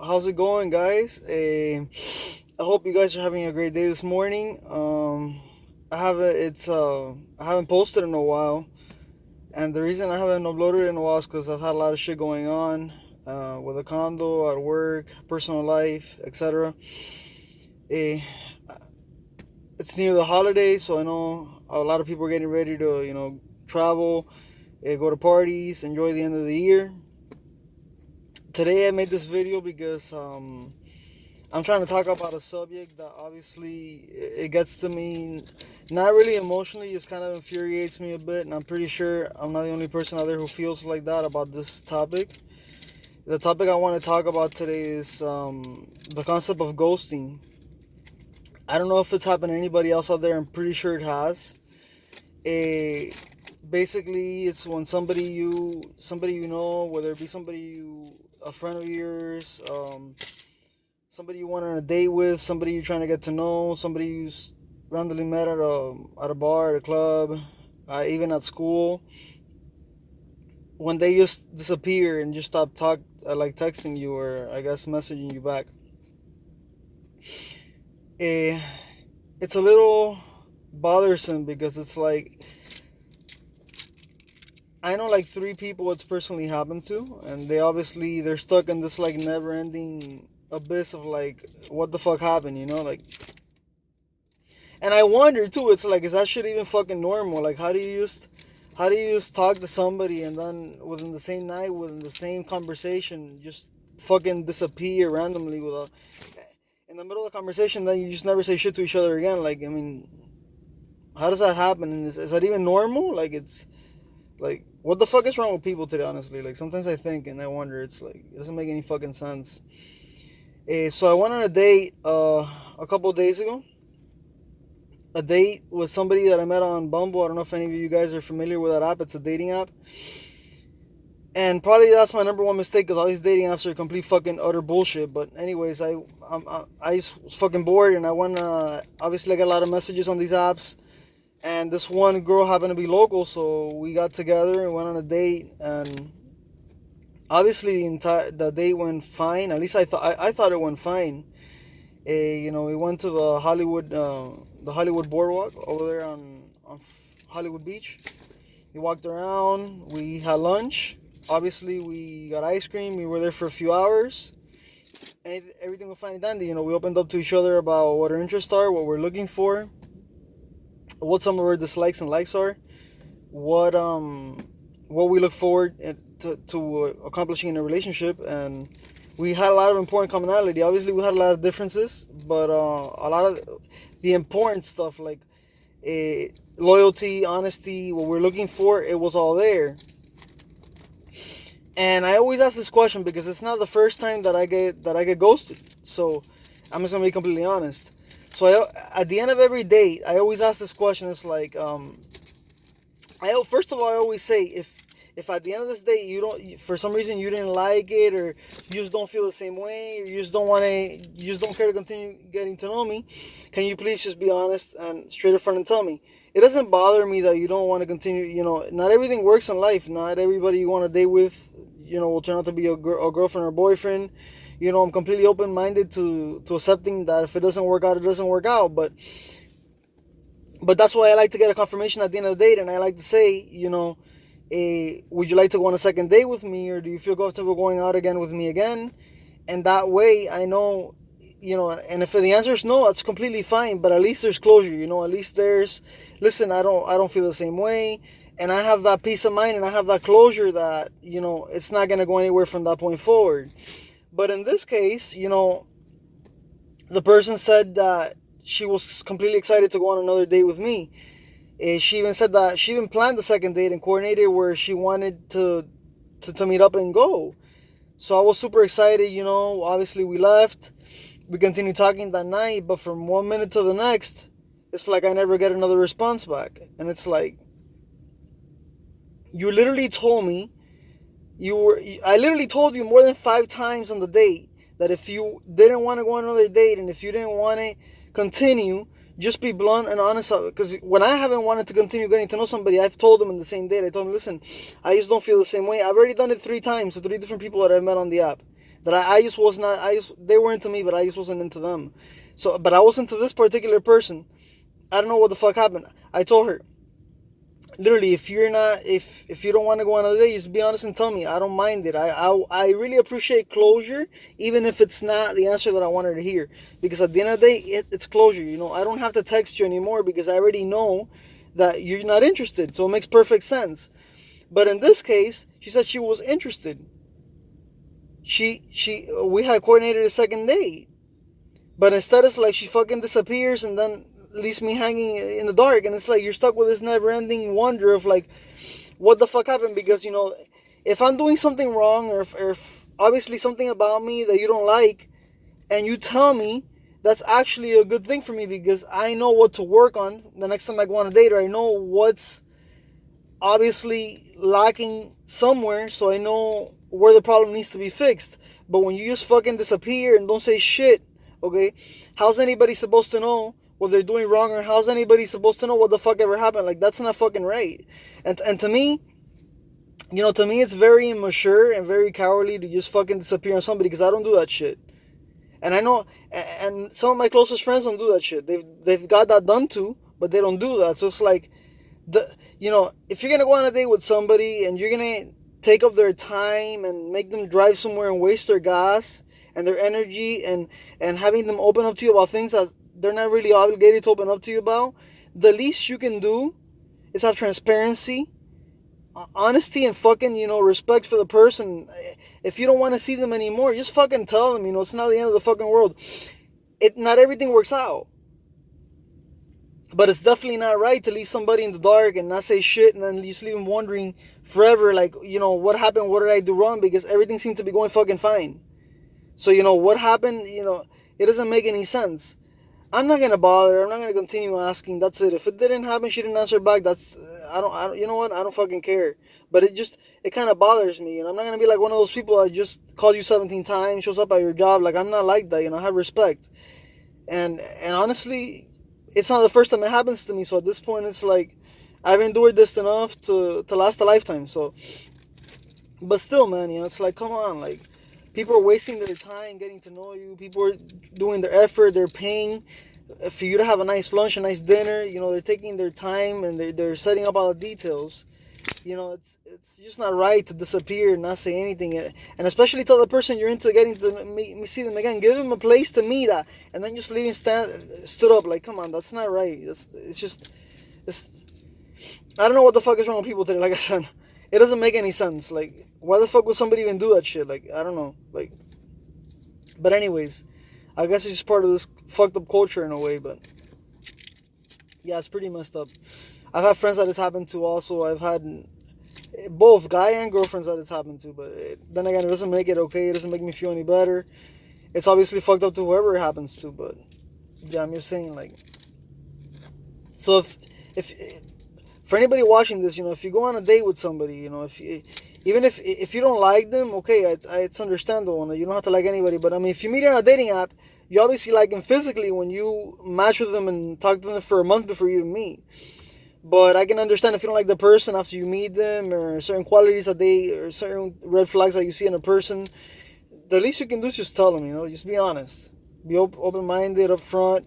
How's it going, guys? I hope you guys are having a great day this morning. I haven't posted in a while, and the reason I haven't uploaded in a while is because I've had a lot of shit going on, with a condo, at work, personal life, etc. Eh, it's near the holidays, so I know a lot of people are getting ready to, travel, go to parties, enjoy the end of the year. Today I made this video because I'm trying to talk about a subject that obviously it gets to me, not really emotionally, just kind of infuriates me a bit, and I'm pretty sure I'm not the only person out there who feels like that about this topic. The topic I want to talk about today is the concept of ghosting. I don't know if it's happened to anybody else out there. I'm pretty sure it has. A Basically, it's when somebody you know, whether it be a friend of yours, somebody you went on a date with, somebody you're trying to get to know, somebody you randomly met at a bar, at a club, even at school. When they just disappear and just stop like texting you, or I guess messaging you back, eh, it's a little bothersome because it's like I know like three people it's personally happened to, and they're stuck in this like never-ending abyss of like what the fuck happened, like. And I wonder too. It's like, is that shit even fucking normal? Like, how do you just talk to somebody and then within the same night, within the same conversation, just fucking disappear randomly without in the middle of the conversation, then you just never say shit to each other again? Like, I mean, how does that happen? And is that even normal? Like, it's like, what the fuck is wrong with people today? Honestly, like sometimes I think and I wonder. It's like it doesn't make any fucking sense. So I went on a date a couple of days ago, a date with somebody that I met on Bumble. I don't know if any of you guys are familiar with that app. It's a dating app. And probably that's my number one mistake, because all these dating apps are complete fucking utter bullshit. But anyways, I just was fucking bored, and I went. Obviously, I got a lot of messages on these apps, and this one girl happened to be local, so we got together and went on a date. And obviously, the date went fine. At least I thought it went fine. We went to the Hollywood Boardwalk over there on Hollywood Beach. We walked around. We had lunch. Obviously, we got ice cream. We were there for a few hours. And everything was fine and dandy. We opened up to each other about what our interests are, what we're looking for, what some of our dislikes and likes are, what we look forward to accomplishing in a relationship. And we had a lot of important commonality. Obviously, we had a lot of differences, but a lot of the important stuff, like loyalty, honesty, what we're looking for, it was all there. And I always ask this question because it's not the first time that I get ghosted. So I'm just gonna be completely honest. So at the end of every date, I always ask this question. It's like, first of all, I always say, if at the end of this date for some reason you didn't like it, or you just don't feel the same way, or you just don't care to continue getting to know me, can you please just be honest and straight up front and tell me? It doesn't bother me that you don't want to continue. Not everything works in life. Not everybody you want to date with, will turn out to be a girlfriend or boyfriend. I'm completely open-minded to accepting that if it doesn't work out, it doesn't work out. But that's why I like to get a confirmation at the end of the date, and I like to say, would you like to go on a second date with me, or do you feel comfortable going out again with me again? And that way I know, and if the answer is no, that's completely fine, but at least there's closure. At least listen, I don't feel the same way, and I have that peace of mind, and I have that closure that, it's not going to go anywhere from that point forward. But in this case, the person said that she was completely excited to go on another date with me. She even said that she even planned the second date and coordinated where she wanted to meet up and go. So I was super excited. Obviously, we left. We continued talking that night, but from one minute to the next, it's like I never get another response back. And it's like, you literally told me I literally told you more than 5 times on the date that if you didn't want to go on another date, and if you didn't want to continue, just be blunt and honest. Because when I haven't wanted to continue getting to know somebody, I've told them in the same date. I told them, listen, I just don't feel the same way. I've already done it 3 times to 3 different people that I've met on the app. that I just was not. They were into me, but I just wasn't into them. So, but I was into this particular person. I don't know what the fuck happened. I told her, literally, if you don't want to go on a date, just be honest and tell me. I don't mind it. I really appreciate closure, even if it's not the answer that I wanted to hear, because at the end of the day, it's closure. You know, I don't have to text you anymore because I already know that you're not interested. So it makes perfect sense. But in this case, she said she was interested. We had coordinated a second date, but instead it's like she fucking disappears and then leaves me hanging in the dark, and it's like you're stuck with this never-ending wonder of like, what the fuck happened? Because you know, if I'm doing something wrong, or if obviously something about me that you don't like, and you tell me, that's actually a good thing for me, because I know what to work on the next time I go on a date, or I know what's obviously lacking somewhere, so I know where the problem needs to be fixed. But when you just fucking disappear and don't say shit, okay, how's anybody supposed to know what they're doing wrong, or how's anybody supposed to know what the fuck ever happened? Like, that's not fucking right. And to me, you know, to me it's very immature and very cowardly to just fucking disappear on somebody, because I don't do that shit. And I know, and some of my closest friends don't do that shit. They've got that done too, but they don't do that. So it's like, you know, if you're gonna go on a date with somebody and you're gonna take up their time and make them drive somewhere and waste their gas and their energy, and having them open up to you about things that they're not really obligated to open up to you about, the least you can do is have transparency, honesty, and fucking, you know, respect for the person. If you don't want to see them anymore, just fucking tell them. You know, it's not the end of the fucking world. Not everything works out, but it's definitely not right to leave somebody in the dark and not say shit, and then just leave them wondering forever, like, you know, what happened, what did I do wrong, because everything seemed to be going fucking fine. So, you know, what happened, you know, it doesn't make any sense. I'm not gonna bother. I'm not gonna continue asking. That's it. If it didn't happen, she didn't answer back. That's I don't. You know what? I don't fucking care. But it kind of bothers me, and I'm not gonna be like one of those people that just calls you 17 times, shows up at your job. Like, I'm not like that. You know, I have respect. And honestly, it's not the first time it happens to me. So at this point, it's like I've endured this enough to last a lifetime. So, but still, man, you know, it's like, come on, like, people are wasting their time getting to know you. People are doing their effort. They're paying for you to have a nice lunch, a nice dinner. You know, they're taking their time and they're setting up all the details. You know, it's just not right to disappear and not say anything. And especially tell the person you're into getting to see them again. Give them a place to meet at, and then just leaving stood up. Like, come on, that's not right. I don't know what the fuck is wrong with people today. Like I said, it doesn't make any sense. Like, why the fuck would somebody even do that shit? Like, I don't know. Like, but anyways, I guess it's just part of this fucked up culture in a way. But yeah, it's pretty messed up. I've had friends that it's happened to also. I've had both guy and girlfriends that it's happened to. But then again, it doesn't make it okay. It doesn't make me feel any better. It's obviously fucked up to whoever it happens to. But yeah, I'm just saying, like, so if for anybody watching this, you know, if you go on a date with somebody, you know, even if you don't like them, okay, it's understandable. You don't have to like anybody. But I mean, if you meet on a dating app, you obviously like them physically when you match with them and talk to them for a month before you meet. But I can understand if you don't like the person after you meet them, or certain qualities or certain red flags that you see in a person. The least you can do is just tell them, you know, just be honest. Be open-minded, upfront,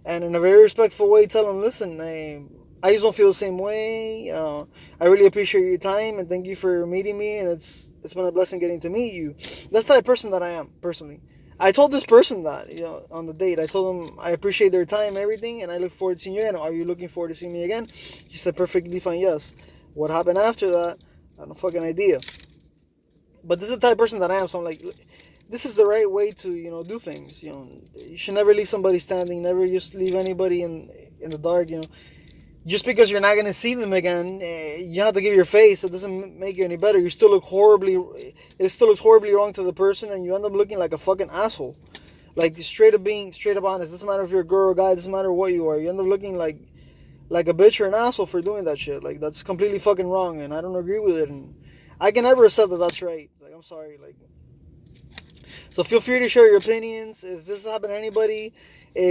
and in a very respectful way, tell them, listen, I just don't feel the same way. I really appreciate your time, and thank you for meeting me, and it's been a blessing getting to meet you. That's the type of person that I am, personally. I told this person that, you know, on the date. I told them I appreciate their time, everything, and I look forward to seeing you again. Are you looking forward to seeing me again? She said perfectly fine, yes. What happened after that, I have no fucking idea. But this is the type of person that I am, so I'm like, this is the right way to, you know, do things. You know, you should never leave somebody standing, never just leave anybody in the dark, you know. Just because you're not going to see them again, you have to give your face. It doesn't make you any better. It still looks horribly wrong to the person, and you end up looking like a fucking asshole. Like, straight up honest. Doesn't matter if you're a girl or guy, doesn't matter what you are. You end up looking like a bitch or an asshole for doing that shit. Like, that's completely fucking wrong, and I don't agree with it. And I can never accept that that's right. Like, I'm sorry. Like, so feel free to share your opinions. If this has happened to anybody,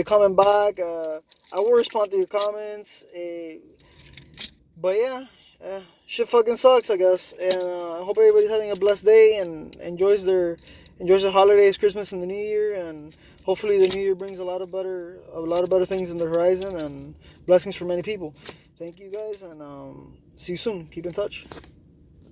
comment back. I will respond to your comments. But yeah, shit fucking sucks, I guess. And I hope everybody's having a blessed day and enjoys their enjoy the holidays, Christmas, and the New Year, and hopefully the New Year brings a lot of better things in the horizon and blessings for many people. Thank you guys, and see you soon. Keep in touch.